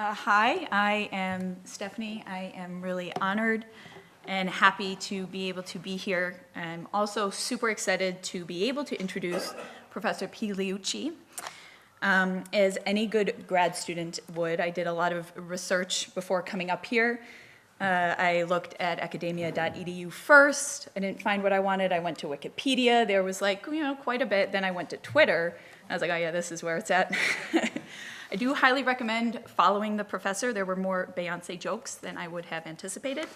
Hi, I am Stephanie. I am really honored and happy to be able to be here. I'm also super excited to be able to introduce Professor Pigliucci. As any good grad student would, I did a lot of research before coming up here. I looked at academia.edu first. I didn't find what I wanted. I went to Wikipedia. There was quite a bit. Then I went to Twitter. I was like, oh yeah, this is where it's at. I do highly recommend following the professor. There were more Beyonce jokes than I would have anticipated.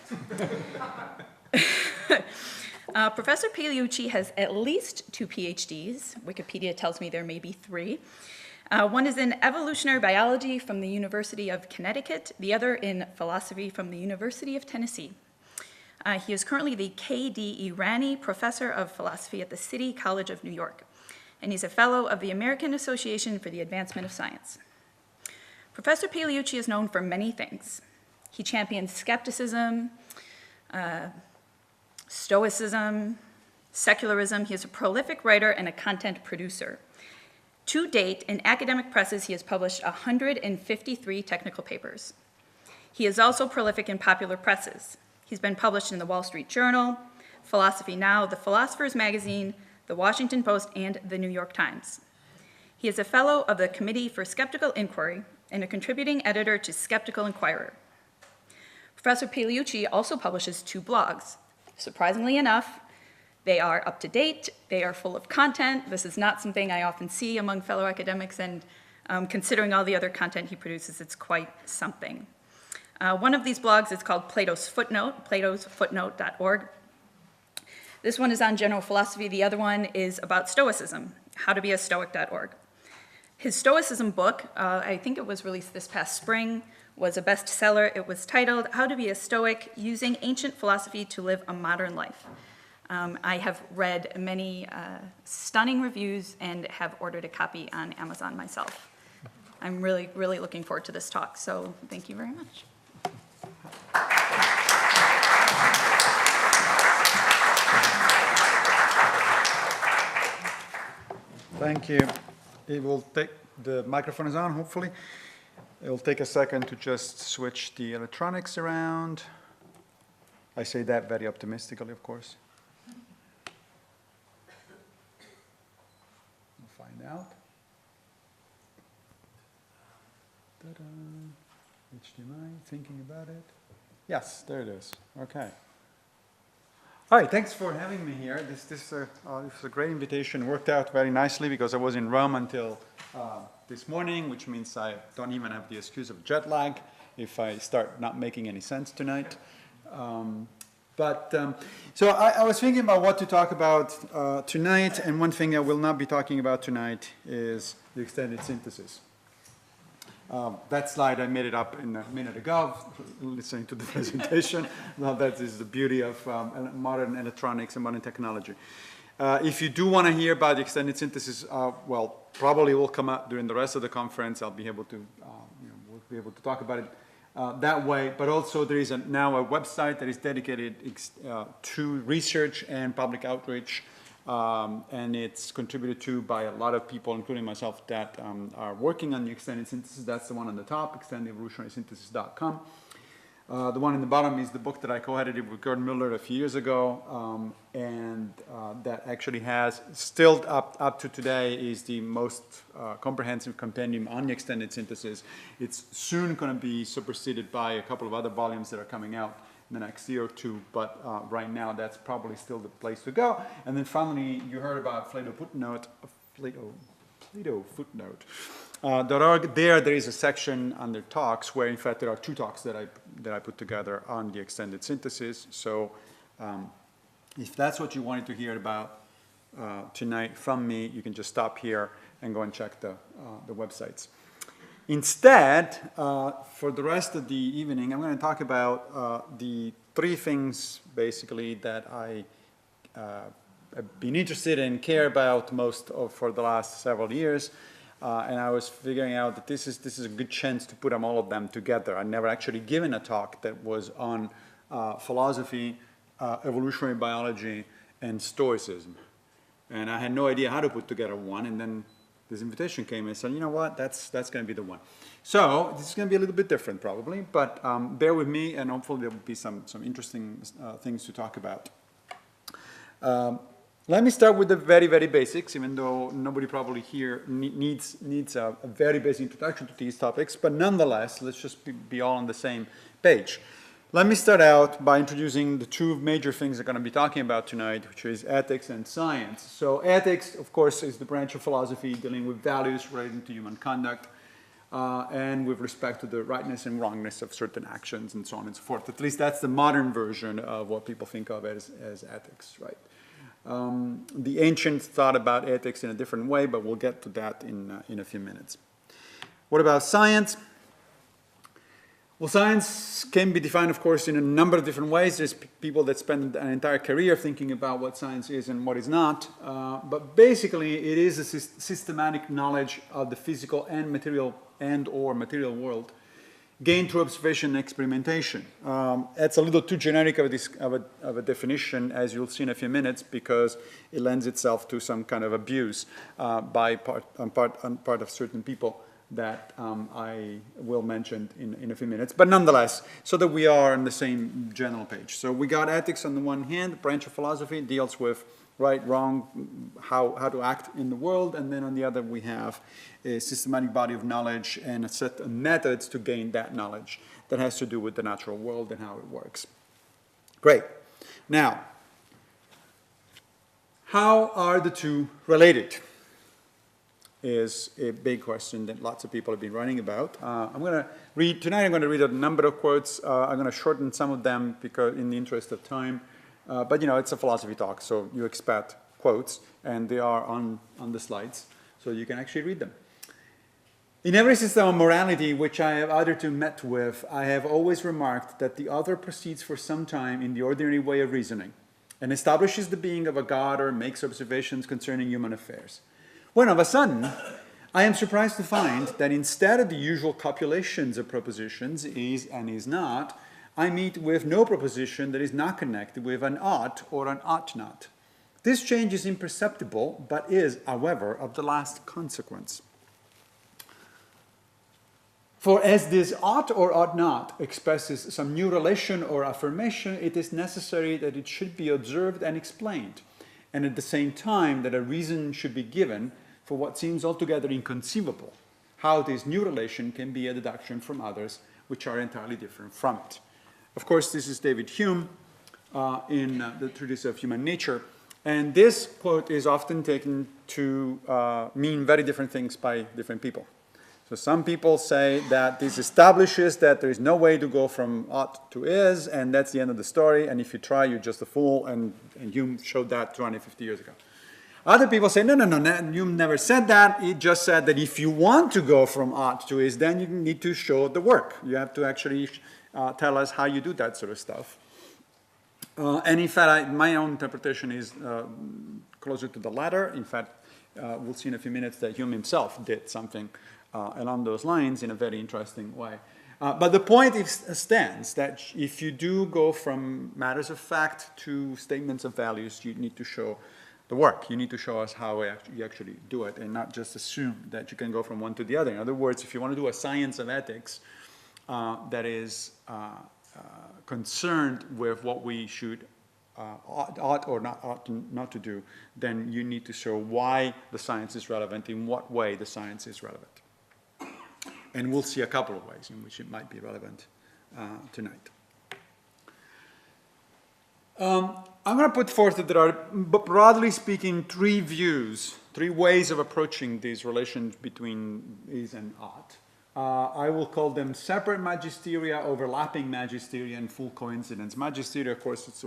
Professor Pigliucci has at least 2 PhDs. Wikipedia tells me there may be 3. One is in evolutionary biology from the University of Connecticut, the other in philosophy from the University of Tennessee. He is currently the K.D. Irani Professor of Philosophy at the City College of New York, and he's a fellow of the American Association for the Advancement of Science. Professor Pigliucci is known for many things. He champions skepticism, Stoicism, secularism. He is a prolific writer and a content producer. To date, in academic presses, he has published 153 technical papers. He is also prolific in popular presses. He's been published in the Wall Street Journal, Philosophy Now, The Philosopher's Magazine, The Washington Post, and The New York Times. He is a fellow of the Committee for Skeptical Inquiry and a contributing editor to Skeptical Inquirer. Professor Pigliucci also publishes 2 blogs. Surprisingly enough, they are up to date, they are full of content. This is not something I often see among fellow academics, and considering all the other content he produces, it's quite something. One of these blogs is called Plato's Footnote, platosfootnote.org. This one is on general philosophy. The other one is about Stoicism, howtobeastoic.org. His Stoicism book, I think it was released this past spring, was a bestseller. It was titled How to Be a Stoic, Using Ancient Philosophy to Live a Modern Life. I have read many stunning reviews and have ordered a copy on Amazon myself. I'm really, really looking forward to this talk, so thank you very much. Thank you. It will take, the microphone is on, hopefully. It will take a second to just switch the electronics around. I say that very optimistically, of course. We'll find out. Ta-da. HDMI, thinking about it. Yes, there it is. Okay. All right, thanks for having me here. This is a great invitation. Worked out very nicely because I was in Rome until this morning, which means I don't even have the excuse of jet lag if I start not making any sense tonight. So I was thinking about what to talk about tonight, and one thing I will not be talking about tonight is the extended synthesis. That slide, I made it up in a minute ago, listening to the presentation. Well, that is the beauty of modern electronics and modern technology. If you do want to hear about the extended synthesis, well, probably will come up during the rest of the conference. I'll be able to, we'll be able to talk about it that way. But also, there is now a website that is dedicated to research and public outreach. And it's contributed to by a lot of people, including myself, that are working on the extended synthesis. That's the one on the top, extendedevolutionarysynthesis.com. The one in the bottom is the book that I co-edited with Gerd Miller a few years ago, and that actually has, still up to today, is the most comprehensive compendium on the extended synthesis. It's soon going to be superseded by a couple of other volumes that are coming out in the next year or 2, but right now that's probably still the place to go. And then finally, you heard about Plato Footnote. There is a section under talks where, in fact, there are 2 talks that I put together on the extended synthesis. So if that's what you wanted to hear about tonight from me, you can just stop here and go and check the websites. Instead, for the rest of the evening, I'm going to talk about the 3 things, basically, that I have been interested in, care about most for the last several years. And I was figuring out that this is a good chance to put all of them together. I've never actually given a talk that was on philosophy, evolutionary biology, and Stoicism. And I had no idea how to put together one, and then this invitation came, I said, you know what, that's going to be the one. So this is going to be a little bit different probably, but bear with me, and hopefully there will be some interesting things to talk about. Let me start with the very, very basics, even though nobody probably here needs a very basic introduction to these topics, but nonetheless, let's just be all on the same page. Let me start out by introducing the two major things we're going to be talking about tonight, which is ethics and science. So ethics, of course, is the branch of philosophy dealing with values relating to human conduct, and with respect to the rightness and wrongness of certain actions and so on and so forth. At least that's the modern version of what people think of as ethics, right? The ancients thought about ethics in a different way, but we'll get to that in a few minutes. What about science? Well, science can be defined, of course, in a number of different ways. There's people that spend an entire career thinking about what science is and what is not. But basically, it is a systematic knowledge of the physical and material or material world gained through observation and experimentation. It's a little too generic of a definition, as you'll see in a few minutes, because it lends itself to some kind of abuse on part of certain people that I will mention in a few minutes. But nonetheless, so that we are on the same general page. So we got ethics on the one hand, branch of philosophy, deals with right, wrong, how to act in the world, and then on the other we have a systematic body of knowledge and a set of methods to gain that knowledge that has to do with the natural world and how it works. Great. Now, how are the two related? Is a big question that lots of people have been writing about. Tonight I'm going to read a number of quotes. I'm going to shorten some of them because in the interest of time. But you know, it's a philosophy talk, so you expect quotes, and they are on the slides, so you can actually read them. In every system of morality which I have hitherto met with, I have always remarked that the author proceeds for some time in the ordinary way of reasoning, and establishes the being of a god or makes observations concerning human affairs. When of a sudden, I am surprised to find that instead of the usual copulations of propositions, is and is not, I meet with no proposition that is not connected with an ought or an ought not. This change is imperceptible, but is, however, of the last consequence. For as this ought or ought not expresses some new relation or affirmation, it is necessary that it should be observed and explained, and at the same time that a reason should be given for what seems altogether inconceivable, how this new relation can be a deduction from others which are entirely different from it. Of course, this is David Hume in the Treatise of Human Nature, and this quote is often taken to mean very different things by different people. So some people say that this establishes that there is no way to go from ought to is, and that's the end of the story, and if you try, you're just a fool, and Hume showed that 250 years ago. Other people say, no, Hume never said that. He just said that if you want to go from ought to is, then you need to show the work. You have to actually tell us how you do that sort of stuff. And in fact, my own interpretation is closer to the latter. In fact, we'll see in a few minutes that Hume himself did something along those lines in a very interesting way. But the point stands that if you do go from matters of fact to statements of values, you need to show the work. You need to show us how you actually do it and not just assume that you can go from one to the other. In other words, if you want to do a science of ethics that is concerned with what we should ought or not to do, then you need to show why the science is relevant, in what way the science is relevant. And we'll see a couple of ways in which it might be relevant tonight. I'm going to put forth that there are, broadly speaking, three views, three ways of approaching these relations between is and ought. I will call them separate magisteria, overlapping magisteria, and full coincidence. Magisteria, of course, it's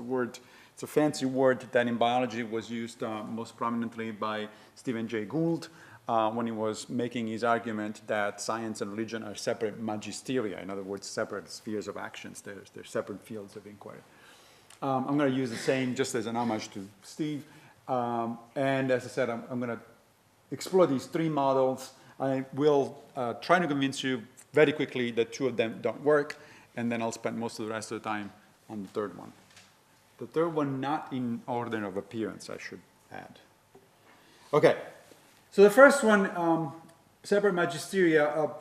a fancy word that in biology was used most prominently by Stephen Jay Gould when he was making his argument that science and religion are separate magisteria, in other words, separate spheres of actions. They're separate fields of inquiry. I'm going to use the same just as an homage to Steve. And as I said, I'm going to explore these three models. I will try to convince you very quickly that two of them don't work, and then I'll spend most of the rest of the time on the third one. The third one not in order of appearance, I should add. Okay. So the first one, separate magisteria,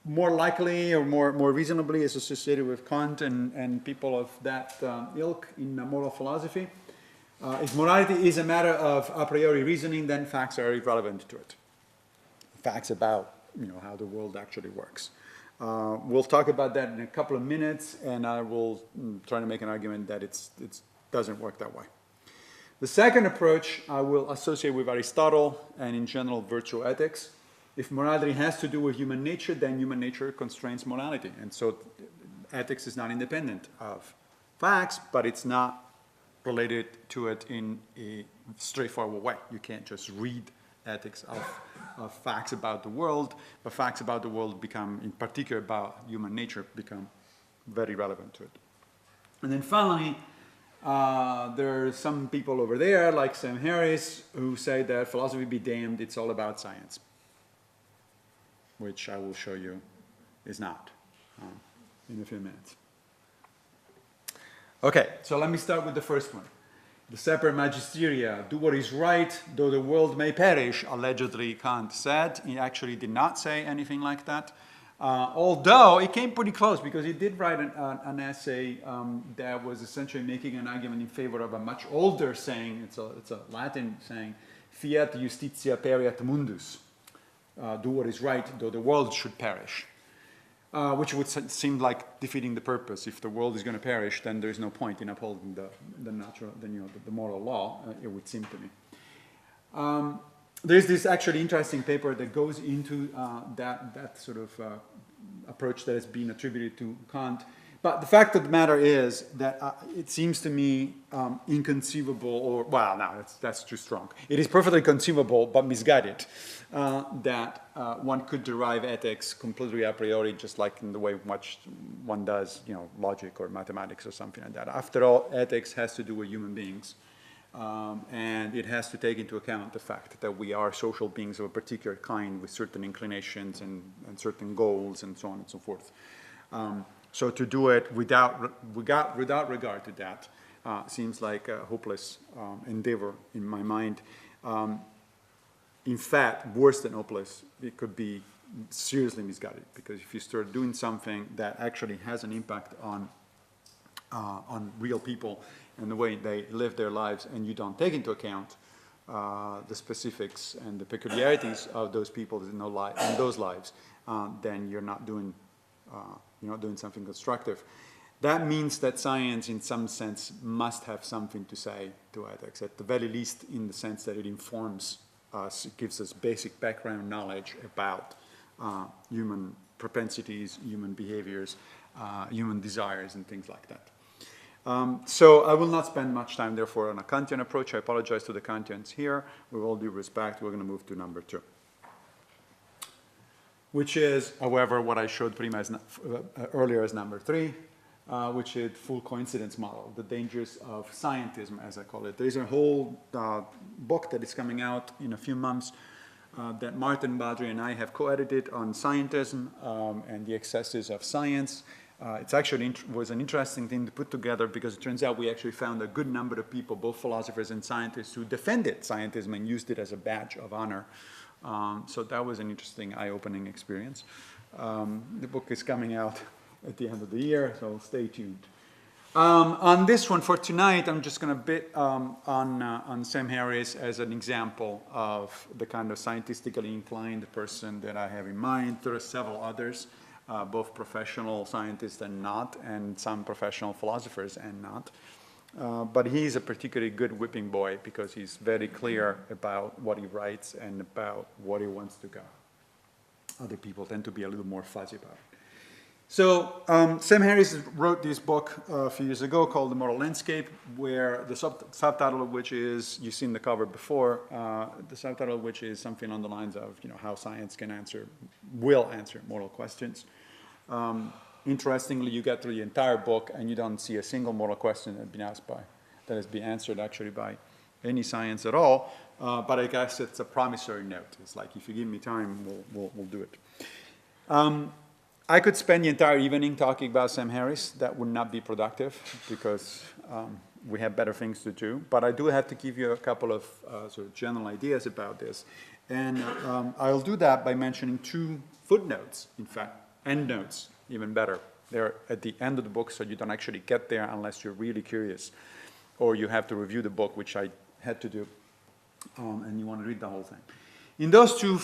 more likely or more reasonably is associated with Kant and people of that ilk in moral philosophy. If morality is a matter of a priori reasoning, then facts are irrelevant to it. Facts about how the world actually works. We'll talk about that in a couple of minutes, and I will try to make an argument that it doesn't work that way. The second approach I will associate with Aristotle and in general virtue ethics. If morality has to do with human nature, then human nature constrains morality. And so ethics is not independent of facts, but it's not related to it in a straightforward way. You can't just read ethics of facts about the world, but facts about the world become, in particular about human nature, become very relevant to it. And then finally, there are some people over there, like Sam Harris, who say that philosophy be damned, it's all about science, which I will show you is not in a few minutes. Okay, so let me start with the first one. The separate magisteria, do what is right, though the world may perish, allegedly Kant said. He actually did not say anything like that. Although it came pretty close, because he did write an essay that was essentially making an argument in favor of a much older saying, it's a Latin saying, fiat justitia pereat mundus. Do what is right, though the world should perish. Which would seem like defeating the purpose. If the world is going to perish, then there is no point in upholding the moral law. It would seem to me. There's this actually interesting paper that goes into that sort of approach that has been attributed to Kant. But the fact of the matter is that it seems to me inconceivable, or, well, no, that's too strong. It is perfectly conceivable, but misguided, that one could derive ethics completely a priori, just like in the way much one does, logic or mathematics or something like that. After all, ethics has to do with human beings, and it has to take into account the fact that we are social beings of a particular kind with certain inclinations and certain goals and so on and so forth. So to do it without regard to that seems like a hopeless endeavor in my mind. In fact, worse than hopeless, it could be seriously misguided, because if you start doing something that actually has an impact on real people and the way they live their lives, and you don't take into account the specifics and the peculiarities of those people in those lives, then you're not doing something constructive. That means that science, in some sense, must have something to say to ethics, at the very least in the sense that it informs us, it gives us basic background knowledge about human propensities, human behaviors, human desires, and things like that. So I will not spend much time, therefore, on a Kantian approach. I apologize to the Kantians here. With all due respect, we're going to move to number 2. Which is, however, what I showed pretty much earlier as number 3, which is full coincidence model, the dangers of scientism, as I call it. There is a whole book that is coming out in a few months that Martin Badri and I have co-edited on scientism and the excesses of science. It's actually was an interesting thing to put together, because it turns out we actually found a good number of people, both philosophers and scientists, who defended scientism and used it as a badge of honor. So that was an interesting, eye-opening experience. The book is coming out at the end of the year, so stay tuned. On this one for tonight, I'm just going to bit on Sam Harris as an example of the kind of scientifically inclined person that I have in mind. There are several others, both professional scientists and not, and some professional philosophers and not. But he's a particularly good whipping boy, because he's very clear about what he writes and about what he wants to go. Other people tend to be a little more fuzzy about it. So Sam Harris wrote this book a few years ago called The Moral Landscape, where the subtitle of which is, you've seen the cover before, the subtitle of which is something on the lines of, how science will answer moral questions. Interestingly, you get through the entire book and you don't see a single moral question that has been answered actually by any science at all. But I guess it's a promissory note. It's like, if you give me time, we'll do it. I could spend the entire evening talking about Sam Harris. That would not be productive, because we have better things to do. But I do have to give you a couple of sort of general ideas about this. And I'll do that by mentioning two footnotes, in fact, endnotes, even better. They're at the end of the book, so you don't actually get there unless you're really curious, or you have to review the book, which I had to do, and you want to read the whole thing. In those two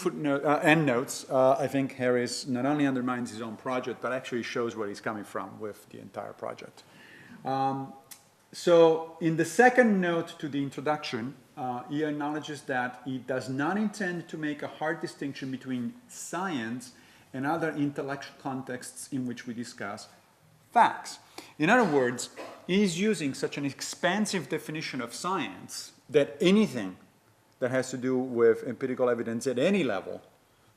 endnotes, I think Harris not only undermines his own project, but actually shows where he's coming from with the entire project. So in the second note to the introduction, he acknowledges that he does not intend to make a hard distinction between science and other intellectual contexts in which we discuss facts. In other words, he's using such an expansive definition of science that anything that has to do with empirical evidence at any level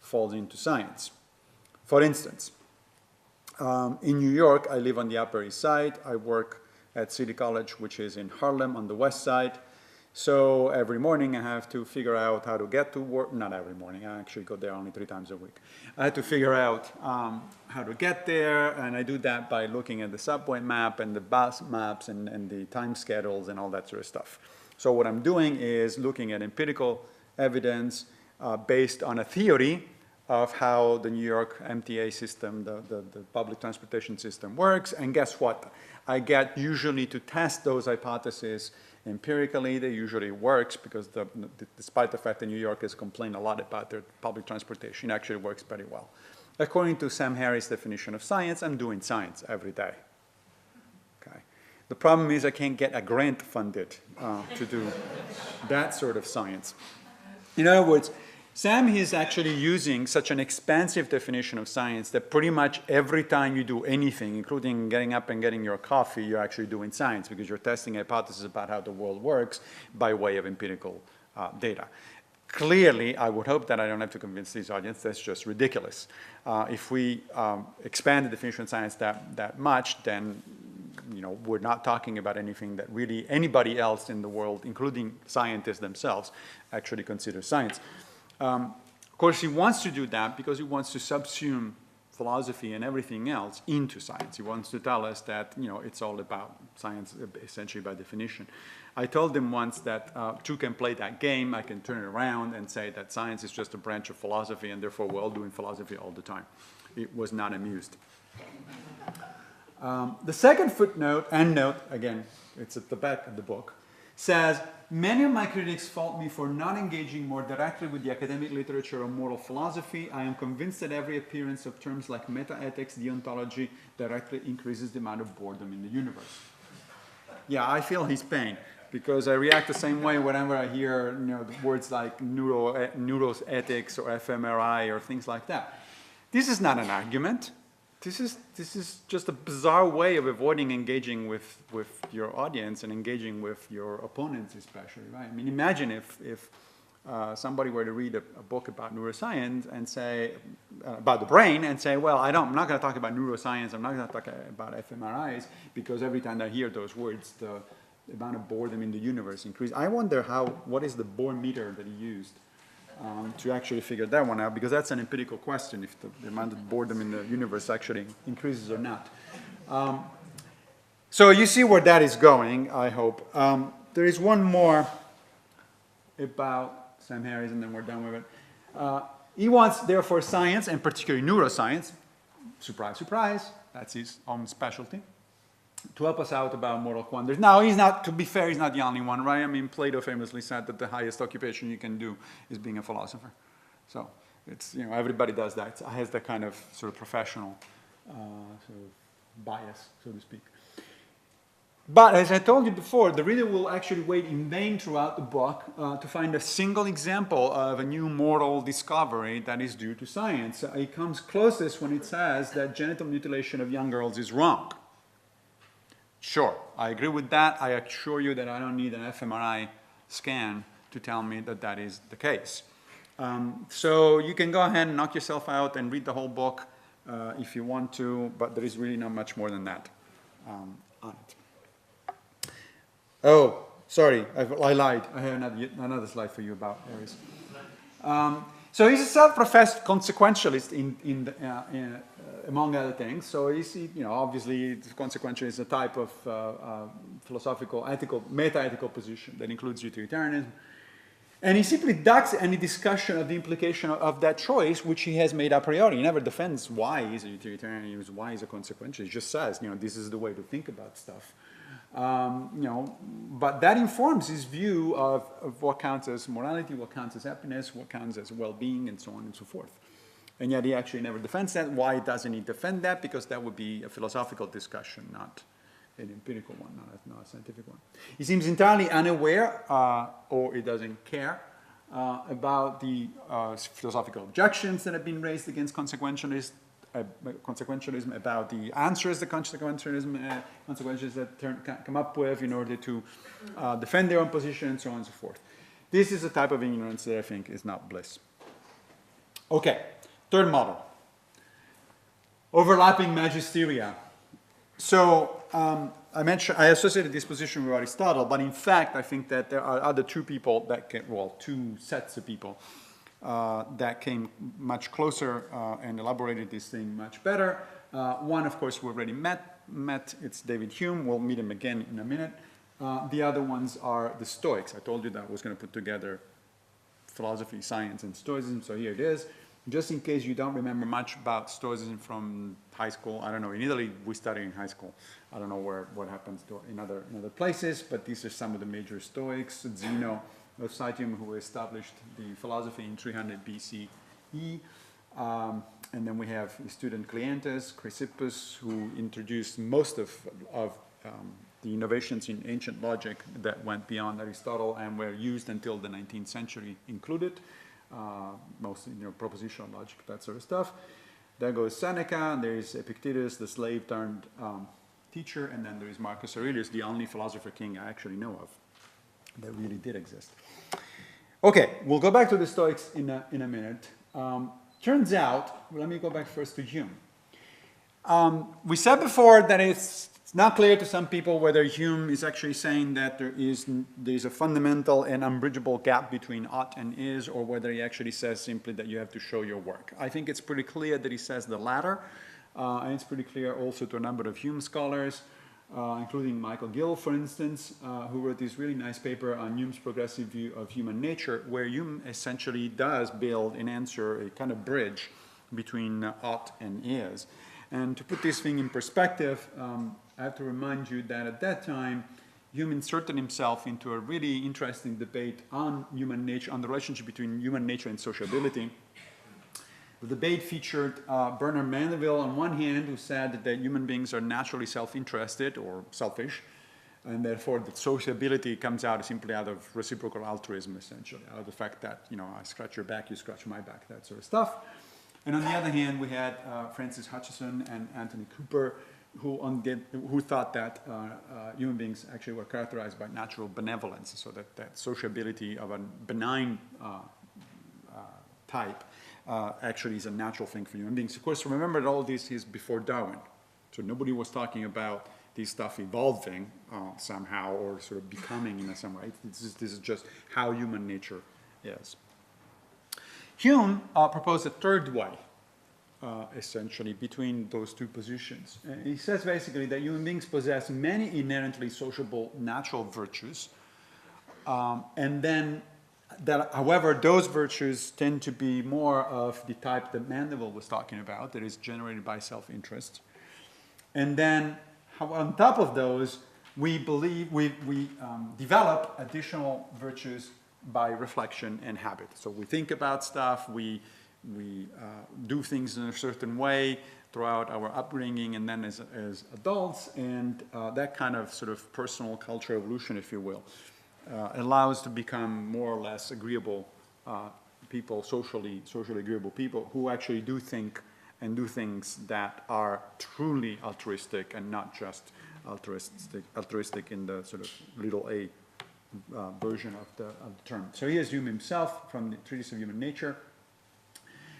falls into science. For instance, in New York, I live on the Upper East Side. I work at City College, which is in Harlem on the West Side. So every morning I have to figure out how to get to work. Not every morning, I actually go there only 3 times a week. I have to figure out how to get there, and I do that by looking at the subway map and the bus maps and the time schedules and all that sort of stuff. So what I'm doing is looking at empirical evidence based on a theory of how the New York MTA system, the public transportation system works, and guess what? I get usually to test those hypotheses empirically. They usually works because despite the fact that New Yorkers complain a lot about their public transportation, it actually works pretty well. According to Sam Harris' definition of science, I'm doing science every day. Okay. The problem is I can't get a grant funded to do that sort of science. In other words, Sam is actually using such an expansive definition of science that pretty much every time you do anything, including getting up and getting your coffee, you're actually doing science because you're testing hypotheses about how the world works by way of empirical data. Clearly, I would hope that I don't have to convince this audience that's just ridiculous. If we expand the definition of science that much, then we're not talking about anything that really anybody else in the world, including scientists themselves, actually considers science. Of course, he wants to do that because he wants to subsume philosophy and everything else into science. He wants to tell us that, it's all about science, essentially by definition. I told him once that two can play that game. I can turn it around and say that science is just a branch of philosophy, and therefore we're all doing philosophy all the time. It was not amused. The second footnote, endnote, again, it's at the back of the book, says, many of my critics fault me for not engaging more directly with the academic literature of moral philosophy. I am convinced that every appearance of terms like meta-ethics, deontology, directly increases the amount of boredom in the universe. Yeah, I feel his pain, because I react the same way whenever I hear the words like neuroethics or fMRI or things like that. This is not an argument. This is just a bizarre way of avoiding engaging with your audience and engaging with your opponents especially, right? I mean, imagine if somebody were to read a book about neuroscience and say, about the brain, and say, well, I'm not going to talk about neuroscience, I'm not going to talk about fMRIs, because every time I hear those words, the amount of boredom in the universe increases. I wonder what is the Bohr meter that he used to actually figure that one out, because that's an empirical question, if the amount of boredom in the universe actually increases or not. So you see where that is going, I hope. There is one more about Sam Harris, and then we're done with it. He wants, therefore, science, and particularly neuroscience, surprise, surprise, that's his own specialty, to help us out about moral quandaries. Now, to be fair, he's not the only one, right? I mean, Plato famously said that the highest occupation you can do is being a philosopher. So it's, everybody does that. It has that kind of sort of professional sort of bias, so to speak. But as I told you before, the reader will actually wait in vain throughout the book to find a single example of a new moral discovery that is due to science. It comes closest when it says that genital mutilation of young girls is wrong. Sure, I agree with that. I assure you that I don't need an fMRI scan to tell me that that is the case. So you can go ahead and knock yourself out and read the whole book if you want to, but there is really not much more than that on it. Oh, sorry, I lied. I have another slide for you about Harris. So he's a self-professed consequentialist among other things. So he's, obviously consequentialism is a type of philosophical, ethical, meta-ethical position that includes utilitarianism. And he simply ducks any discussion of the implication of that choice, which he has made a priori. He never defends why he's a utilitarian, why he's a consequentialist. He just says, this is the way to think about stuff. But that informs his view of what counts as morality, what counts as happiness, what counts as well-being, and so on and so forth. And yet he actually never defends that. Why doesn't he defend that? Because that would be a philosophical discussion, not an empirical one, not a scientific one. He seems entirely unaware, or he doesn't care, about the philosophical objections that have been raised against consequentialism, about the answers the consequentialists that come up with in order to defend their own position, and so on and so forth. This is a type of ignorance that I think is not bliss. Okay, third model. Overlapping magisteria. So I associated this position with Aristotle, but in fact I think that there are other two sets of people that came much closer and elaborated this thing much better. One, of course, we already met. It's David Hume. We'll meet him again in a minute. The other ones are the Stoics. I told you that I was going to put together philosophy, science, and Stoicism, so here it is. Just in case you don't remember much about Stoicism from high school, I don't know, in Italy we studied in high school. I don't know what happens in other places, but these are some of the major Stoics. Zeno of Citium, who established the philosophy in 300 BCE. And then we have his student Cleanthes, Chrysippus, who introduced most of the innovations in ancient logic that went beyond Aristotle and were used until the 19th century included. Mostly, propositional logic, that sort of stuff. There goes Seneca, there is Epictetus, the slave turned teacher, and then there is Marcus Aurelius, the only philosopher king I actually know of that really did exist. Okay, we'll go back to the Stoics in a minute. Turns out, let me go back first to Hume. We said before that it's not clear to some people whether Hume is actually saying that there's a fundamental and unbridgeable gap between ought and is, or whether he actually says simply that you have to show your work. I think it's pretty clear that he says the latter, and it's pretty clear also to a number of Hume scholars, including Michael Gill, for instance, who wrote this really nice paper on Hume's progressive view of human nature, where Hume essentially does build and answer a kind of bridge between ought and is. And to put this thing in perspective, I have to remind you that at that time, Hume inserted himself into a really interesting debate on human nature, on the relationship between human nature and sociability. The debate featured Bernard Mandeville on one hand, who said that human beings are naturally self-interested or selfish, and therefore that sociability comes out simply out of reciprocal altruism, essentially, out of the fact that, I scratch your back, you scratch my back, that sort of stuff. And on the other hand, we had Francis Hutcheson and Anthony Cooper, who thought that human beings actually were characterized by natural benevolence, so that sociability of a benign type actually is a natural thing for human beings. Of course, remember that all this is before Darwin, so nobody was talking about this stuff evolving somehow or sort of becoming in some way. This is just how human nature is. Hume proposed a third way, essentially, between those two positions. He says basically that human beings possess many inherently sociable natural virtues, and then that, however, those virtues tend to be more of the type that Mandeville was talking about, that is generated by self-interest. And then, on top of those, we develop additional virtues by reflection and habit. So we think about stuff, we do things in a certain way throughout our upbringing and then as adults, and that kind of sort of personal culture evolution, if you will, allows to become more or less agreeable people, socially agreeable people who actually do think and do things that are truly altruistic and not just altruistic in the sort of little a version of the term. So here's Hume himself from the Treatise of Human Nature.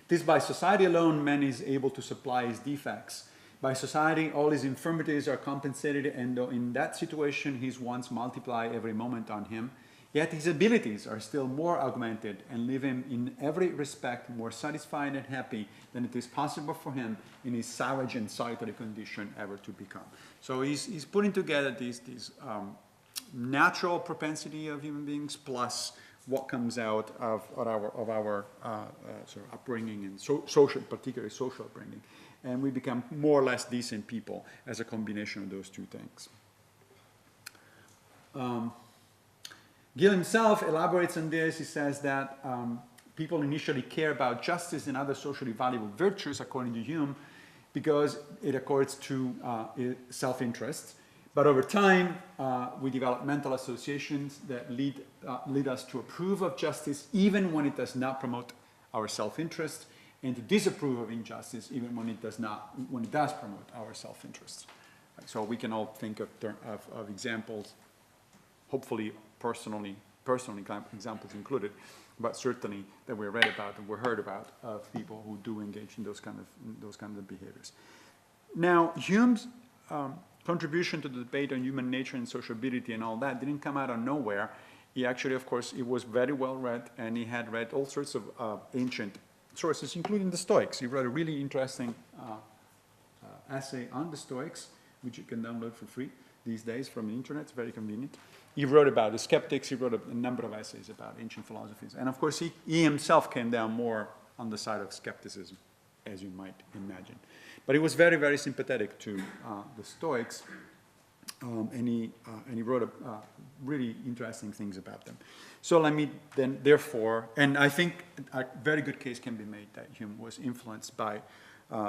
"'Tis by society alone man is able to supply his defects. By society all his infirmities are compensated, and though in that situation his wants multiply every moment on him, Yet his abilities are still more augmented and leave him in every respect more satisfied and happy than it is possible for him in his savage and solitary condition ever to become. So he's putting together these natural propensity of human beings plus what comes out of our sort of upbringing and social, particularly social upbringing. And we become more or less decent people as a combination of those two things. Gill himself elaborates on this. He says that people initially care about justice and other socially valuable virtues, according to Hume, because it accords to self-interest. But over time, we develop mental associations that lead us to approve of justice even when it does not promote our self-interest, and to disapprove of injustice even when it does promote our self-interest. So we can all think of examples, hopefully personally examples included, but certainly that we read about and we heard about of people who do engage in those kind of behaviors. Now, Hume's contribution to the debate on human nature and sociability and all that didn't come out of nowhere. He actually, of course, he was very well read, and he had read all sorts of ancient sources, including the Stoics. He wrote a really interesting essay on the Stoics, which you can download for free these days from the internet. It's very convenient. He wrote about the skeptics. He wrote a number of essays about ancient philosophies. And of course, he himself came down more on the side of skepticism, as you might imagine. But he was very, very sympathetic to the Stoics, and he wrote really interesting things about them. So let me then, therefore, and I think a very good case can be made that Hume was influenced by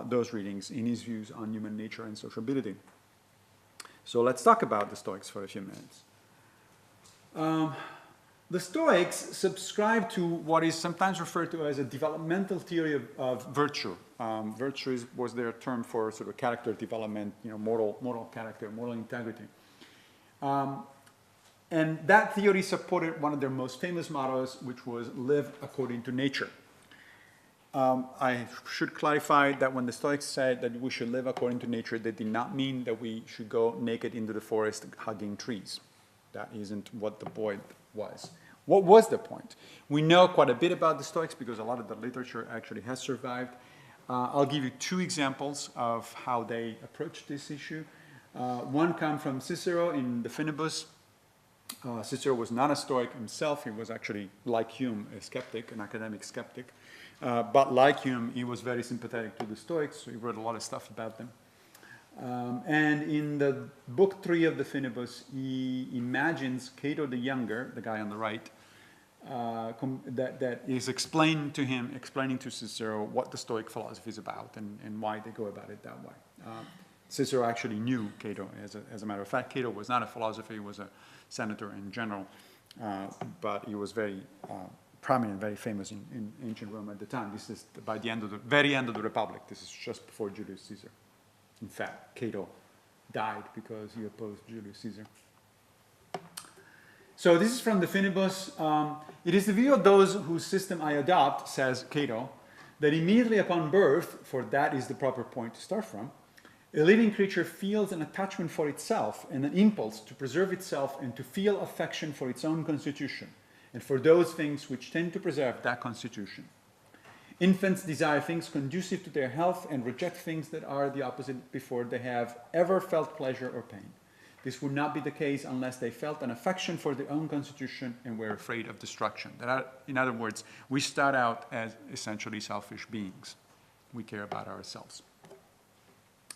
those readings in his views on human nature and sociability. So let's talk about the Stoics for a few minutes. The Stoics subscribe to what is sometimes referred to as a developmental theory of virtue. Virtue was their term for sort of character development, moral character, moral integrity. And that theory supported one of their most famous mottos, which was live according to nature. I should clarify that when the Stoics said that we should live according to nature, they did not mean that we should go naked into the forest hugging trees. That isn't what the point was. What was the point? We know quite a bit about the Stoics because a lot of the literature actually has survived. I'll give you two examples of how they approached this issue. One comes from Cicero in the Finibus. Cicero was not a Stoic himself. He was actually, like Hume, a skeptic, an academic skeptic. But like Hume, he was very sympathetic to the Stoics, so he wrote a lot of stuff about them. And in the book 3 of the Finibus, he imagines Cato the Younger, the guy on the right, that is explaining to Cicero what the Stoic philosophy is about and why they go about it that way. Cicero actually knew Cato, as a matter of fact. Cato was not a philosopher, he was a senator in general, but he was very prominent, very famous in ancient Rome at the time. This is by the very end of the Republic. This is just before Julius Caesar. In fact, Cato died because he opposed Julius Caesar. So this is from the Finibus. It is the view of those whose system I adopt, says Cato, that immediately upon birth, for that is the proper point to start from, a living creature feels an attachment for itself and an impulse to preserve itself and to feel affection for its own constitution and for those things which tend to preserve that constitution. Infants desire things conducive to their health and reject things that are the opposite before they have ever felt pleasure or pain. This would not be the case unless they felt an affection for their own constitution and were afraid of destruction. In other words, we start out as essentially selfish beings. We care about ourselves,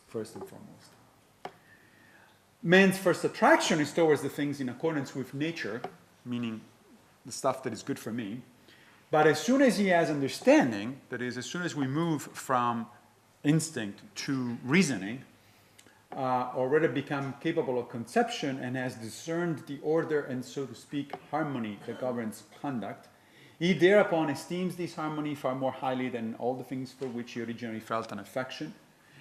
first and foremost. Man's first attraction is towards the things in accordance with nature, meaning the stuff that is good for me. But as soon as he has understanding, that is, as soon as we move from instinct to reasoning, already become capable of conception and has discerned the order and, so to speak, harmony that governs conduct, he thereupon esteems this harmony far more highly than all the things for which he originally felt an affection,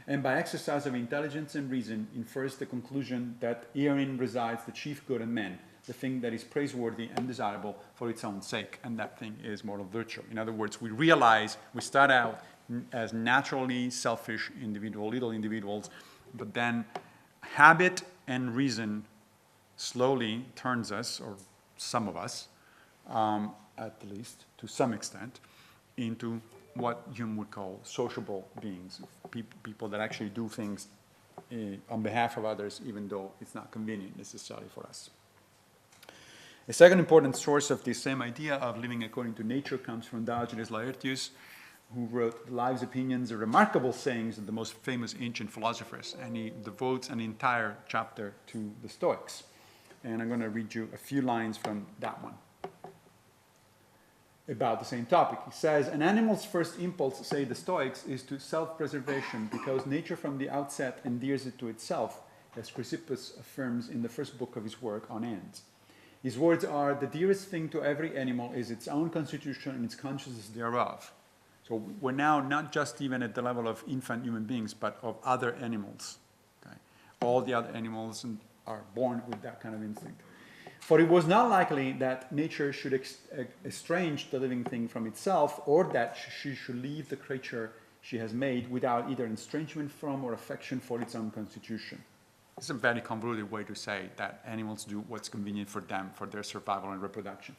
and by exercise of intelligence and reason infers the conclusion that herein resides the chief good of men, the thing that is praiseworthy and desirable for its own sake, and that thing is moral virtue. In other words, we realize we start out as naturally selfish little individuals, but then habit and reason slowly turns us, or some of us, at least to some extent, into what Hume would call sociable beings, people that actually do things on behalf of others, even though it's not convenient necessarily for us. A second important source of this same idea of living according to nature comes from Diogenes Laertius, who wrote Lives, Opinions, and Remarkable Sayings of the most famous ancient philosophers, and he devotes an entire chapter to the Stoics. And I'm going to read you a few lines from that one about the same topic. He says, an animal's first impulse, say the Stoics, is to self-preservation, because nature from the outset endears it to itself, as Chrysippus affirms in the first book of his work on ants. His words are, the dearest thing to every animal is its own constitution and its consciousness thereof. So we're now not just even at the level of infant human beings, but of other animals. Okay? All the other animals are born with that kind of instinct. For it was not likely that nature should estrange the living thing from itself, or that she should leave the creature she has made without either estrangement from or affection for its own constitution. It's a very convoluted way to say that animals do what's convenient for them, for their survival and reproduction.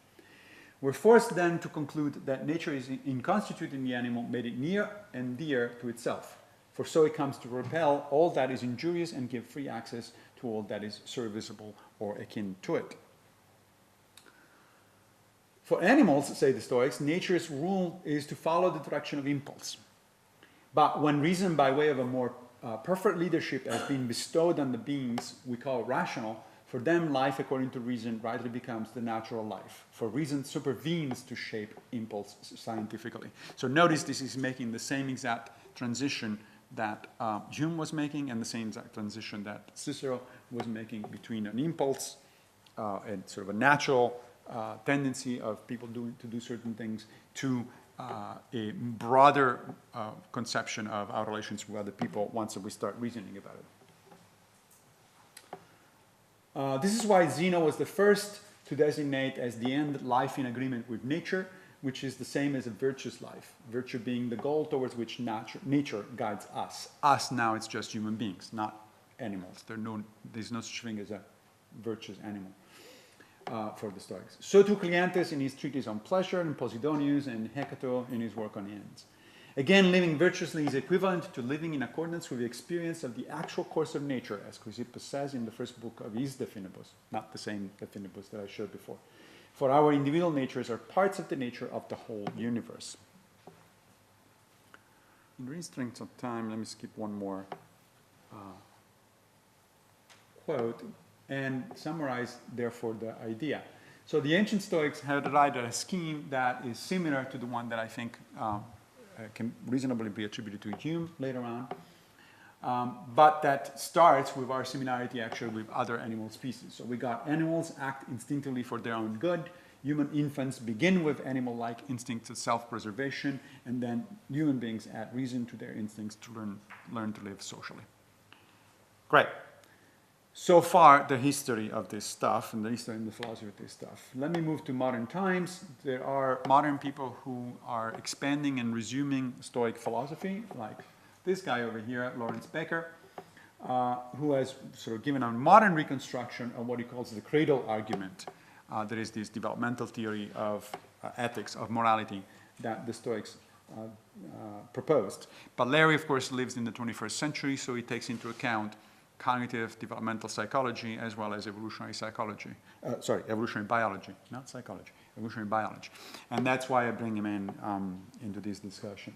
We're forced then to conclude that nature is in constituting the animal, made it near and dear to itself. For so it comes to repel all that is injurious and give free access to all that is serviceable or akin to it. For animals, say the Stoics, nature's rule is to follow the direction of impulse. But when reason by way of a more perfect leadership has been bestowed on the beings we call rational, for them life according to reason rightly becomes the natural life. For reason supervenes to shape impulse scientifically. So notice this is making the same exact transition that Hume was making, and the same exact transition that Cicero was making between an impulse and sort of a natural tendency of people to do certain things to a broader conception of our relations with other people once we start reasoning about it. This is why Zeno was the first to designate as the end life in agreement with nature, which is the same as a virtuous life, virtue being the goal towards which nature guides us. Us now, it's just human beings, not animals. There's no such thing as a virtuous animal. For the Stoics. So too Cleanthes in his treatise on pleasure, and Posidonius and Hecato in his work on ends. Again, living virtuously is equivalent to living in accordance with the experience of the actual course of nature, as Chrysippus says in the first book of his De Finibus, not the same De Finibus that I showed before. For our individual natures are parts of the nature of the whole universe. In the interest of time, let me skip one more quote and summarize, therefore, the idea. So the ancient Stoics had arrived at a scheme that is similar to the one that I think can reasonably be attributed to Hume later on, but that starts with our similarity actually with other animal species. So we got animals act instinctively for their own good. Human infants begin with animal-like instincts of self-preservation, and then human beings add reason to their instincts to learn to live socially. Great. So far, the history of this stuff and the history and the philosophy of this stuff. Let me move to modern times. There are modern people who are expanding and resuming Stoic philosophy, like this guy over here, Lawrence Becker, who has sort of given a modern reconstruction of what he calls the cradle argument. There is this developmental theory of ethics, of morality, that the Stoics proposed. But Larry, of course, lives in the 21st century, so he takes into account cognitive developmental psychology as well as evolutionary psychology. Evolutionary biology, not psychology, evolutionary biology. And that's why I bring him into this discussion.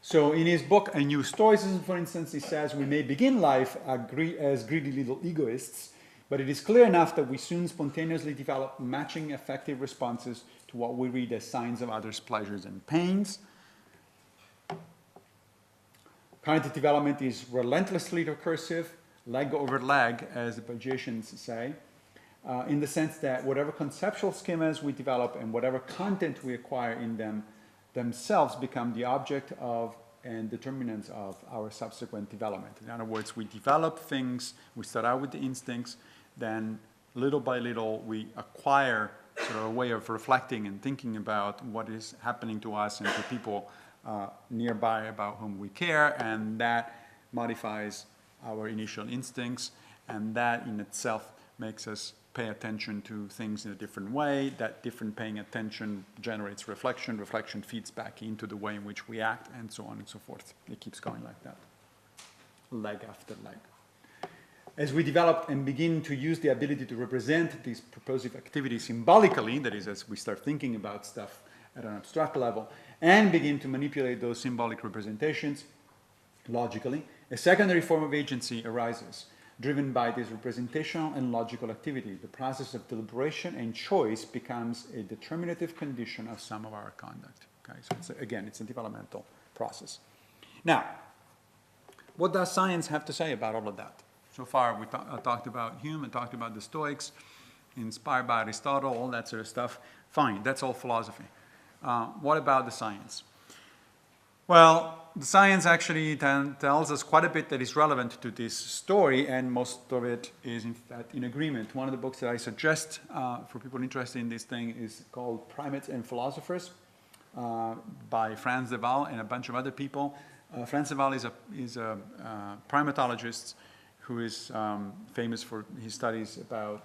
So in his book, A New Stoicism, for instance, he says, we may begin life as greedy little egoists, but it is clear enough that we soon spontaneously develop matching effective responses to what we read as signs of others' pleasures and pains. Cognitive development is relentlessly recursive, leg over leg, as the Pigliuccians say, in the sense that whatever conceptual schemas we develop and whatever content we acquire in them themselves become the object of and determinants of our subsequent development. In other words, we develop things, we start out with the instincts, then little by little we acquire sort of a way of reflecting and thinking about what is happening to us and to people nearby about whom we care, and that modifies our initial instincts, and that in itself makes us pay attention to things in a different way. That different paying attention generates reflection. Reflection feeds back into the way in which we act, and so on and so forth. It keeps going like that, leg after leg. As we develop and begin to use the ability to represent these purposive activities symbolically, that is, as we start thinking about stuff at an abstract level, and begin to manipulate those symbolic representations logically, a secondary form of agency arises, driven by this representational and logical activity. The process of deliberation and choice becomes a determinative condition of some of our conduct. Okay, so it's a developmental process. Now, what does science have to say about all of that? So far, we talked about Hume and talked about the Stoics, inspired by Aristotle, all that sort of stuff. Fine, that's all philosophy. What about the science? Well, the science actually tells us quite a bit that is relevant to this story, and most of it is in fact in agreement. One of the books that I suggest for people interested in this thing is called Primates and Philosophers by Frans de Waal and a bunch of other people. Frans de Waal is a primatologist who is famous for his studies about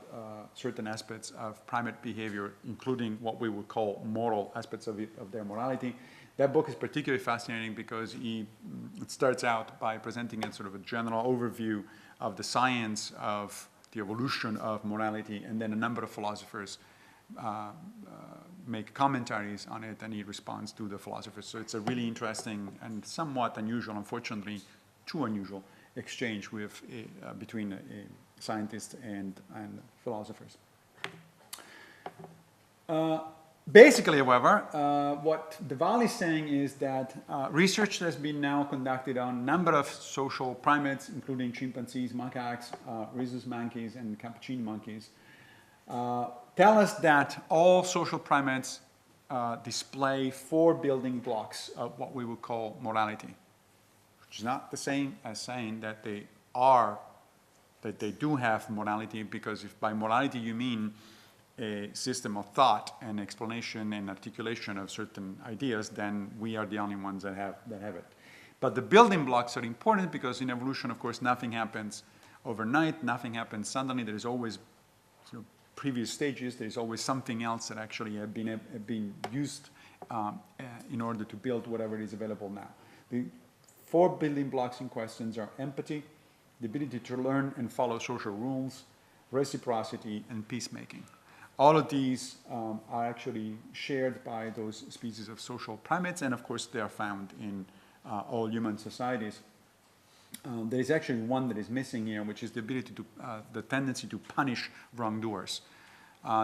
certain aspects of primate behavior, including what we would call moral aspects of their morality. That book is particularly fascinating because it starts out by presenting a sort of a general overview of the science of the evolution of morality, and then a number of philosophers make commentaries on it, and he responds to the philosophers. So it's a really interesting and somewhat unusual, unfortunately, too unusual, exchange between scientists and philosophers. Basically, however, what de Waal is saying is that research has been now conducted on a number of social primates, including chimpanzees, macaques, rhesus monkeys, and capuchin monkeys, tell us that all social primates display 4 building blocks of what we would call morality, which is not the same as saying that they do have morality, because if by morality you mean a system of thought and explanation and articulation of certain ideas, then we are the only ones that have it. But the building blocks are important because in evolution, of course, nothing happens overnight, nothing happens suddenly. There is always previous stages. There is always something else that actually have been used in order to build whatever is available now. The 4 building blocks in questions are empathy, the ability to learn and follow social rules, reciprocity, and peacemaking. All of these are actually shared by those species of social primates, and of course they are found in all human societies. There is actually one that is missing here, which is the ability to, the tendency to punish wrongdoers.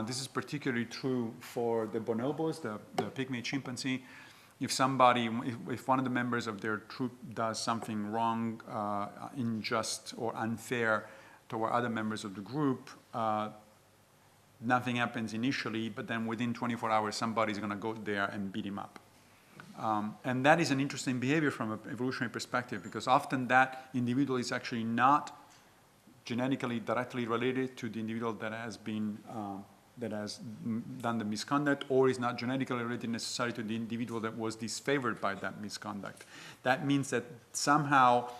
This is particularly true for the bonobos, the pygmy chimpanzee. If one of the members of their troop does something wrong, unjust, or unfair toward other members of the group, nothing happens initially, but then within 24 hours, somebody's going to go there and beat him up. And that is an interesting behavior from an evolutionary perspective, because often that individual is actually not genetically directly related to the individual that has done the misconduct, or is not genetically related necessarily to the individual that was disfavored by that misconduct. That means that somehow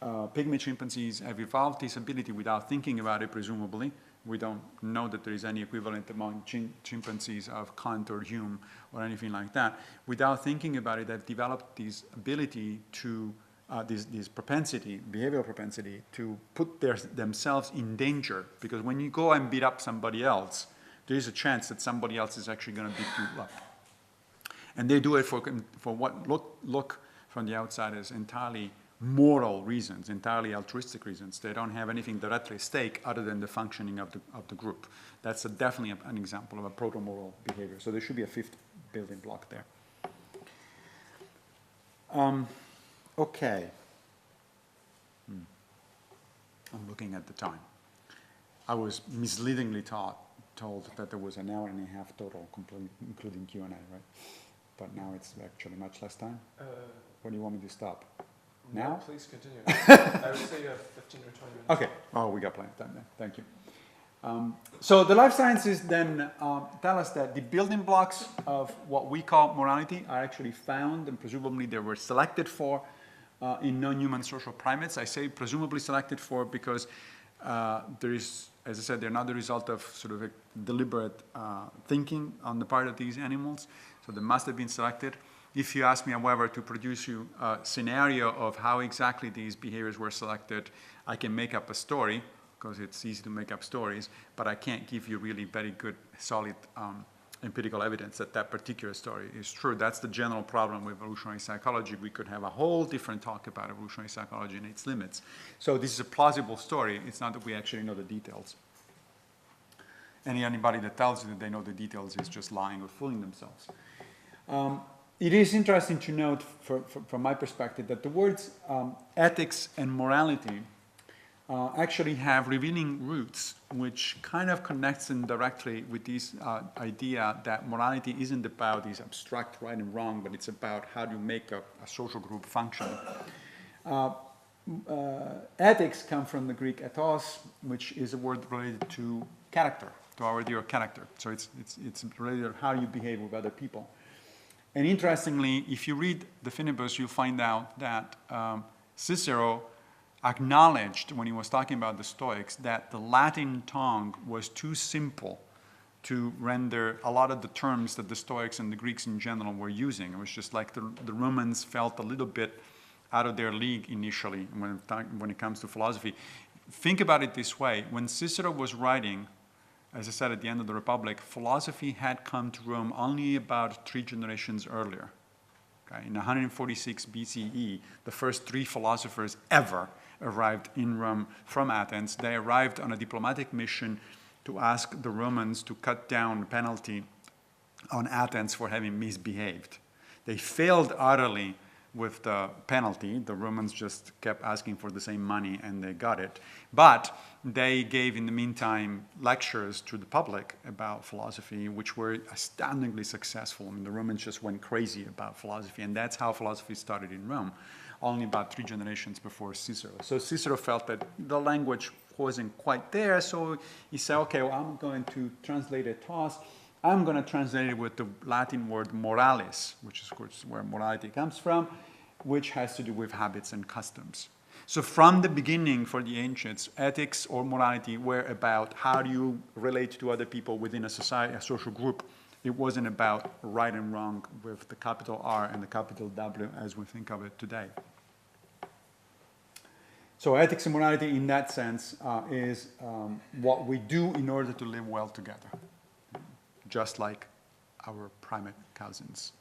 pygmy chimpanzees have evolved this ability without thinking about it, presumably. We don't know that there is any equivalent among chimpanzees of Kant or Hume or anything like that. Without thinking about it, they've developed this ability to, this propensity, behavioral propensity, to put themselves in danger. Because when you go and beat up somebody else, there is a chance that somebody else is actually going to beat you up. And they do it for what look from the outside as entirely moral reasons, entirely altruistic reasons. They don't have anything directly at stake other than the functioning of the group. That's definitely an example of a proto-moral behavior. So there should be a 5th building block there. Okay. I'm looking at the time. I was misleadingly told that there was an hour and a half total, including Q&A, right? But now it's actually much less time. When do you want me to stop? Now? No, please continue. I would say you have 15 or 20 minutes. Okay. Oh, we got plenty of time then. Thank you. So the life sciences then tell us that the building blocks of what we call morality are actually found, and presumably they were selected for in non-human social primates. I say presumably selected for because there is As I said, they're not the result of sort of a deliberate thinking on the part of these animals, so they must have been selected. If you ask me, however, to produce you a scenario of how exactly these behaviors were selected, I can make up a story, because it's easy to make up stories, but I can't give you really very good, solid empirical evidence that that particular story is true. That's the general problem with evolutionary psychology. We could have a whole different talk about evolutionary psychology and its limits. So this is a plausible story. It's not that we actually know the details. Anybody that tells you that they know the details is just lying or fooling themselves. It is interesting to note, from my perspective, that the words ethics and morality actually have revealing roots, which kind of connects them directly with this idea that morality isn't about these abstract right and wrong, but it's about how do you make a social group function. Ethics come from the Greek ethos, which is a word related to character, to our dear character. So it's related to how you behave with other people. And interestingly, if you read the Finibus, you'll find out that Cicero acknowledged, when he was talking about the Stoics, that the Latin tongue was too simple to render a lot of the terms that the Stoics and the Greeks in general were using. It was just like the Romans felt a little bit out of their league initially when it comes to philosophy. Think about it this way. When Cicero was writing, as I said, at the end of the Republic, philosophy had come to Rome only about 3 generations earlier. Okay? In 146 BCE, the first 3 philosophers ever arrived in Rome from Athens. They arrived on a diplomatic mission to ask the Romans to cut down the penalty on Athens for having misbehaved. They failed utterly with the penalty. The Romans just kept asking for the same money and they got it. But they gave, in the meantime, lectures to the public about philosophy, which were astoundingly successful. I mean, the Romans just went crazy about philosophy, and that's how philosophy started in Rome, only about 3 generations before Cicero. So Cicero felt that the language wasn't quite there, so he said, okay, well, I'm going to translate ethos. I'm going to translate it with the Latin word moralis, which is, of course, where morality comes from, which has to do with habits and customs. So from the beginning, for the ancients, ethics or morality were about how do you relate to other people within a society, a social group. It wasn't about right and wrong with the capital R and the capital W as we think of it today. So ethics and morality in that sense is what we do in order to live well together, just like our primate cousins.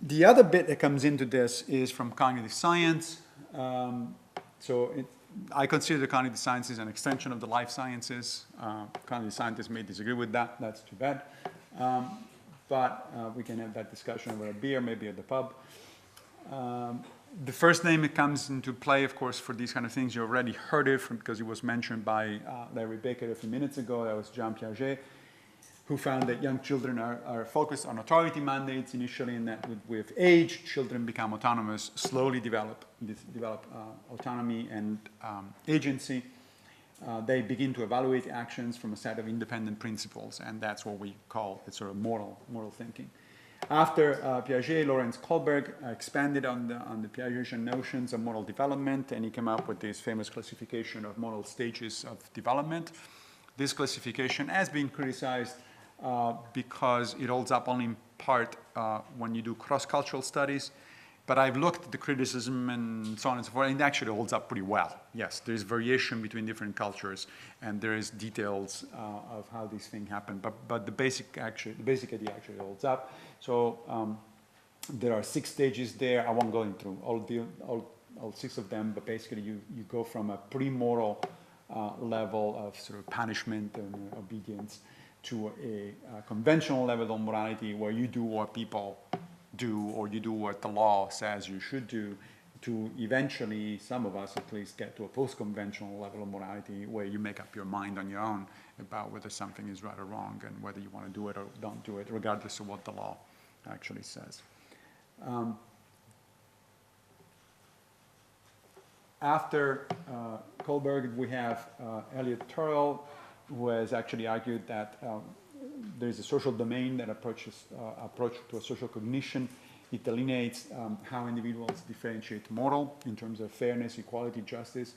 The other bit that comes into this is from cognitive science. I consider the cognitive sciences an extension of the life sciences. Cognitive scientists may disagree with that. That's too bad. But we can have that discussion over a beer, maybe at the pub. The first name that comes into play, of course, for these kind of things, you already heard it because it was mentioned by Larry Baker a few minutes ago. That was Jean Piaget, who found that young children are focused on authority mandates initially, and that with age, children become autonomous, slowly develop autonomy and agency. They begin to evaluate actions from a set of independent principles, and that's what we call it sort of moral thinking. After Piaget, Lawrence Kohlberg expanded on the Piagetian notions of moral development, and he came up with this famous classification of moral stages of development. This classification has been criticized because it holds up only in part when you do cross-cultural studies. But I've looked at the criticism and so on and so forth, and it actually holds up pretty well. Yes, there's variation between different cultures, and there is details of how these things happen. But the basic idea actually holds up. So there are 6 stages there. I won't go into all 6 of them, but basically you go from a pre-moral level of sort of punishment and obedience to a conventional level of morality where you do what people do, or you do what the law says you should do, to eventually, some of us at least, get to a post-conventional level of morality where you make up your mind on your own about whether something is right or wrong and whether you want to do it or don't do it, regardless of what the law actually says. After Kohlberg, we have Elliot Turrell, who has actually argued that there's a social domain that approach to a social cognition, It delineates how individuals differentiate moral in terms of fairness, equality, justice,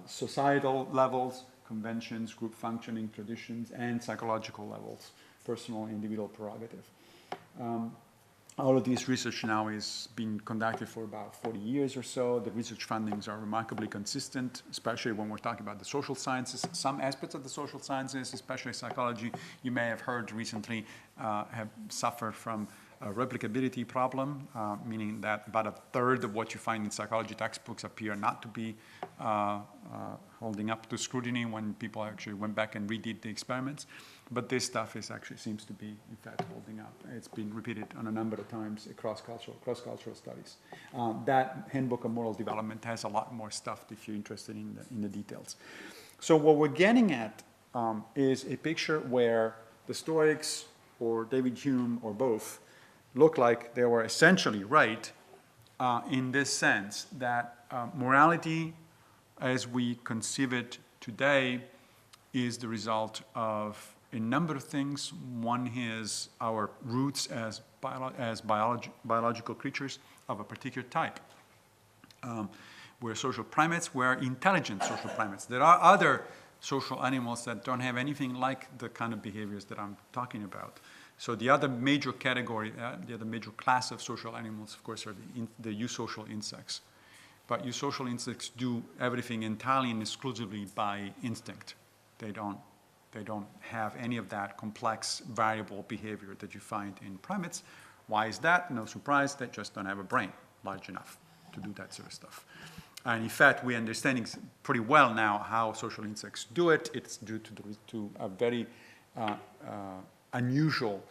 societal levels, conventions, group functioning, traditions, and psychological levels, personal, individual prerogative. All of this research now is being conducted for about 40 years or so. The research findings are remarkably consistent, especially when we're talking about the social sciences. Some aspects of the social sciences, especially psychology, you may have heard recently, have suffered from a replicability problem, meaning that about a third of what you find in psychology textbooks appear not to be holding up to scrutiny when people actually went back and redid the experiments. But this stuff actually seems to be, in fact, holding up. It's been repeated on a number of times across cross-cultural studies. That Handbook of Moral Development has a lot more stuff if you're interested in the details. So what we're getting at is a picture where the Stoics or David Hume or both look like they were essentially right in this sense that morality as we conceive it today is the result of a number of things. One is our roots as biological creatures of a particular type. We're social primates, we're intelligent social primates. There are other social animals that don't have anything like the kind of behaviors that I'm talking about. So the other major category, the other major class of social animals, of course, are the eusocial insects. But eusocial insects do everything entirely and exclusively by instinct. They don't have any of that complex variable behavior that you find in primates. Why is that? No surprise, they just don't have a brain large enough to do that sort of stuff. And in fact, we're understanding pretty well now how social insects do it. It's due to a very unusual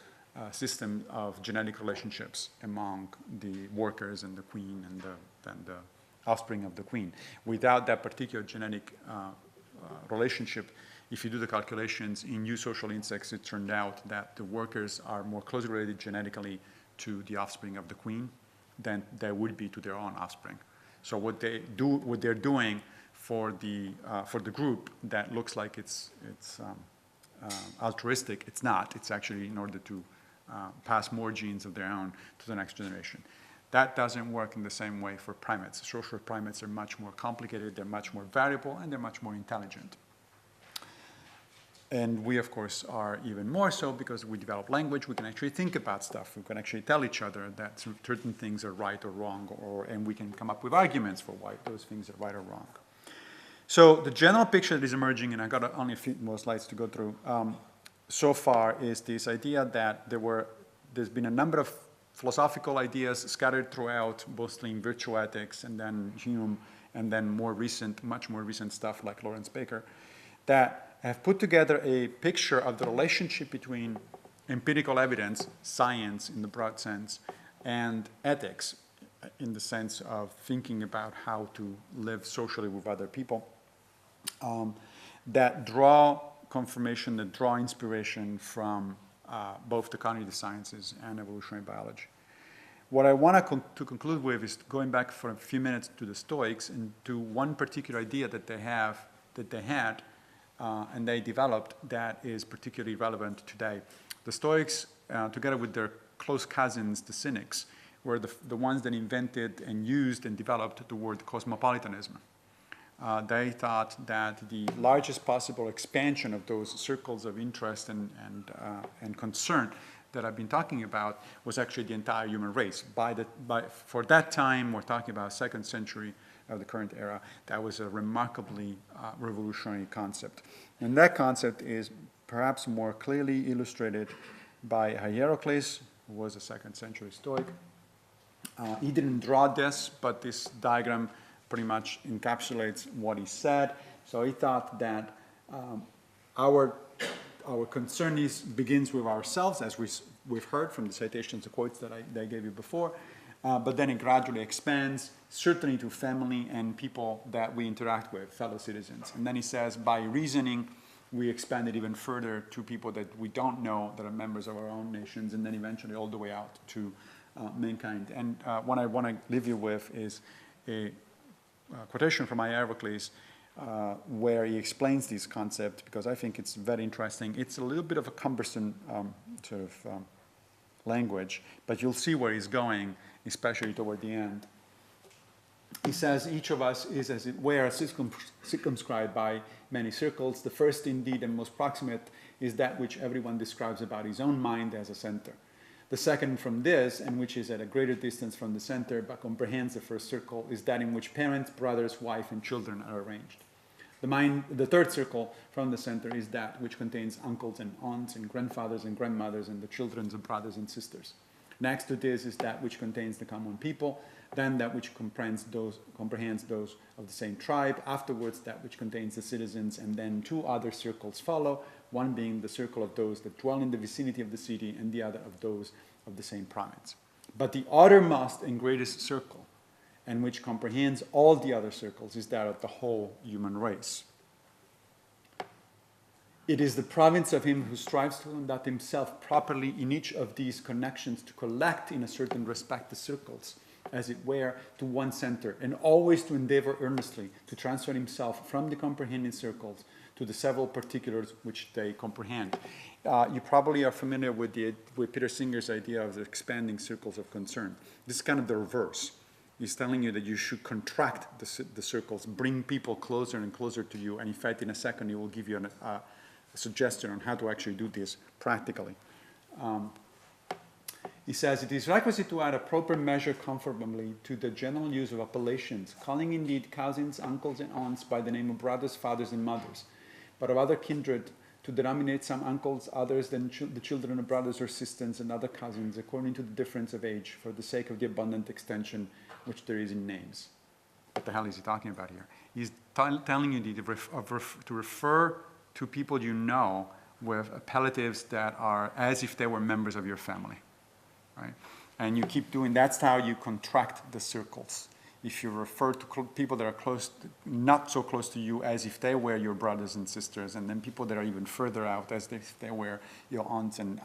system of genetic relationships among the workers and the queen and the offspring of the queen. Without that particular genetic relationship, if you do the calculations in eusocial insects, it turned out that the workers are more closely related genetically to the offspring of the queen than they would be to their own offspring. So what they're doing for the group that looks like it's altruistic, it's not. It's actually in order to pass more genes of their own to the next generation. That doesn't work in the same way for primates. Social primates are much more complicated, they're much more variable, and they're much more intelligent. And we, of course, are even more so because we develop language. We can actually think about stuff. We can actually tell each other that certain things are right or wrong, and we can come up with arguments for why those things are right or wrong. So the general picture that is emerging, and I've got only a few more slides to go through, so far is this idea that there's been a number of philosophical ideas scattered throughout, mostly in virtue ethics, and then Hume, and then much more recent stuff like Lawrence Baker, that have put together a picture of the relationship between empirical evidence, science in the broad sense, and ethics in the sense of thinking about how to live socially with other people, that draw confirmation, that draw inspiration from both the cognitive sciences and evolutionary biology. What I want to conclude with is going back for a few minutes to the Stoics and to one particular idea that they had, and they developed that is particularly relevant today. The Stoics, together with their close cousins, the Cynics, were the ones that invented and used and developed the word cosmopolitanism. They thought that the largest possible expansion of those circles of interest and concern that I've been talking about was actually the entire human race. For that time, we're talking about 2nd century of the current era, that was a remarkably revolutionary concept. And that concept is perhaps more clearly illustrated by Hierocles, who was a 2nd century Stoic. He didn't draw this, but this diagram pretty much encapsulates what he said. So he thought that our concern begins with ourselves, as we've heard from the citations, the quotes that I gave you before, but then it gradually expands, certainly to family and people that we interact with, fellow citizens. And then he says, by reasoning, we expand it even further to people that we don't know, that are members of our own nations, and then eventually all the way out to mankind. And what I want to leave you with is a quotation from Hierocles, where he explains this concept, because I think it's very interesting. It's a little bit of a cumbersome language, but you'll see where he's going, especially toward the end. He says each of us is, as it were, circumscribed by many circles. The first, indeed, and most proximate is that which everyone describes about his own mind as a center. The second from this, and which is at a greater distance from the center but comprehends the first circle, is that in which parents, brothers, wife, and children are arranged. The third circle from the center is that which contains uncles and aunts and grandfathers and grandmothers and the children of brothers and sisters. Next to this is that which contains the common people, then that which comprehends those of the same tribe, afterwards that which contains the citizens, and then two other circles follow, one being the circle of those that dwell in the vicinity of the city and the other of those of the same province. But the uttermost and greatest circle, and which comprehends all the other circles, is that of the whole human race. It is the province of him who strives to conduct himself properly in each of these connections, to collect in a certain respect the circles, as it were, to one center, and always to endeavor earnestly to transfer himself from the comprehending circles to the several particulars which they comprehend. You probably are familiar with Peter Singer's idea of the expanding circles of concern. This is kind of the reverse. He's telling you that you should contract the circles, bring people closer and closer to you, and in fact, in a second, he will give you a suggestion on how to actually do this practically. He says, it is requisite to add a proper measure conformably to the general use of appellations, calling indeed cousins, uncles, and aunts by the name of brothers, fathers, and mothers, but of other kindred to denominate some uncles, others than the children of brothers or sisters, and other cousins, according to the difference of age, for the sake of the abundant extension which there is in names. What the hell is he talking about here? He's telling you to refer to people you know with appellatives that are as if they were members of your family, right? And you keep doing, that's how you contract the circles. If you refer to people that are close, not so close to you as if they were your brothers and sisters, and then people that are even further out as if they were your aunts and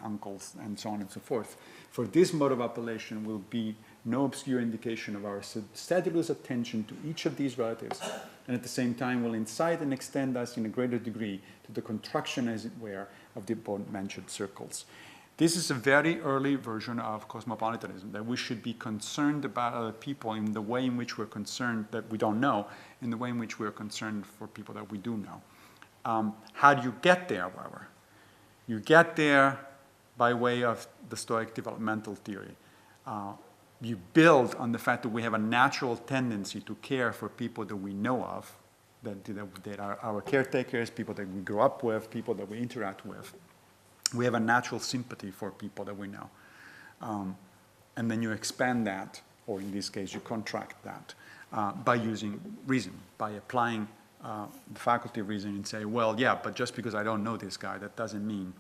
uncles, and so on and so forth. For this mode of appellation will be no obscure indication of our sedulous attention to each of these relatives, and at the same time will incite and extend us in a greater degree to the contraction, as it were, of the above-mentioned circles. This is a very early version of cosmopolitanism, that we should be concerned about other people in the way in which we're concerned that we don't know, in the way in which we're concerned for people that we do know. How do you get there, however? You get there by way of the Stoic developmental theory. You build on the fact that we have a natural tendency to care for people that we know of, that are our caretakers, people that we grew up with, people that we interact with. We have a natural sympathy for people that we know. And then you expand that, or in this case, you contract that by using reason, by applying the faculty of reason and say, well, yeah, but just because I don't know this guy, that doesn't mean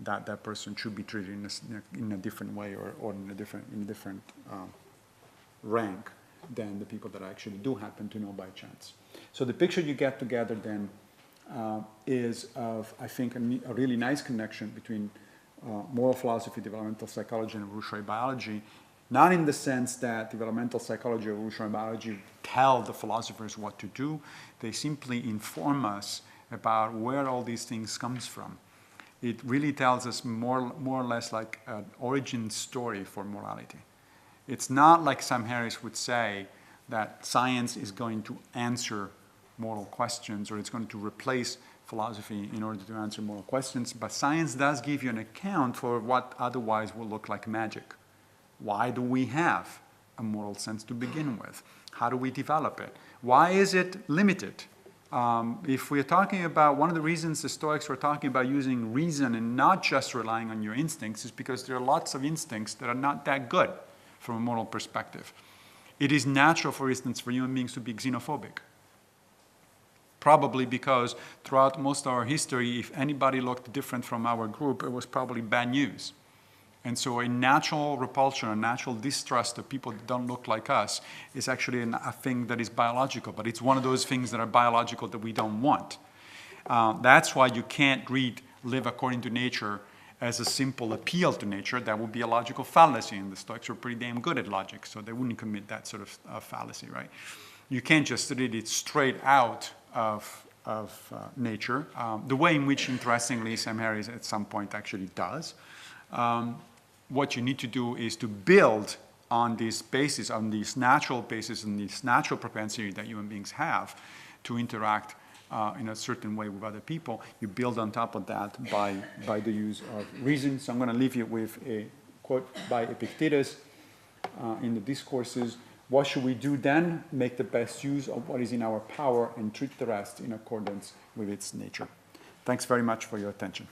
that that person should be treated in a different way or in a different rank than the people that I actually do happen to know by chance. So the picture you get together then is of, I think, a really nice connection between moral philosophy, developmental psychology, and evolutionary biology, not in the sense that developmental psychology or evolutionary biology tell the philosophers what to do. They simply inform us about where all these things comes from. It really tells us more or less like an origin story for morality. It's not like Sam Harris would say that science is going to answer moral questions, or it's going to replace philosophy in order to answer moral questions, but science does give you an account for what otherwise will look like magic. Why do we have a moral sense to begin with? How do we develop it? Why is it limited? If we're talking about, one of the reasons the Stoics were talking about using reason and not just relying on your instincts is because there are lots of instincts that are not that good from a moral perspective. It is natural, for instance, for human beings to be xenophobic. Probably because throughout most of our history, if anybody looked different from our group, it was probably bad news. And so a natural repulsion, a natural distrust of people that don't look like us is actually a thing that is biological, but it's one of those things that are biological that we don't want. That's why you can't read live according to nature as a simple appeal to nature. That would be a logical fallacy, and the Stoics were pretty damn good at logic, so they wouldn't commit that sort of fallacy, right? You can't just read it straight out of nature, the way in which, interestingly, Sam Harris at some point actually does. what you need to do is to build on this basis, on this natural basis, and this natural propensity that human beings have to interact in a certain way with other people. You build on top of that by the use of reason. So I'm going to leave you with a quote by Epictetus in the Discourses. What should we do then? Make the best use of what is in our power and treat the rest in accordance with its nature. Thanks very much for your attention.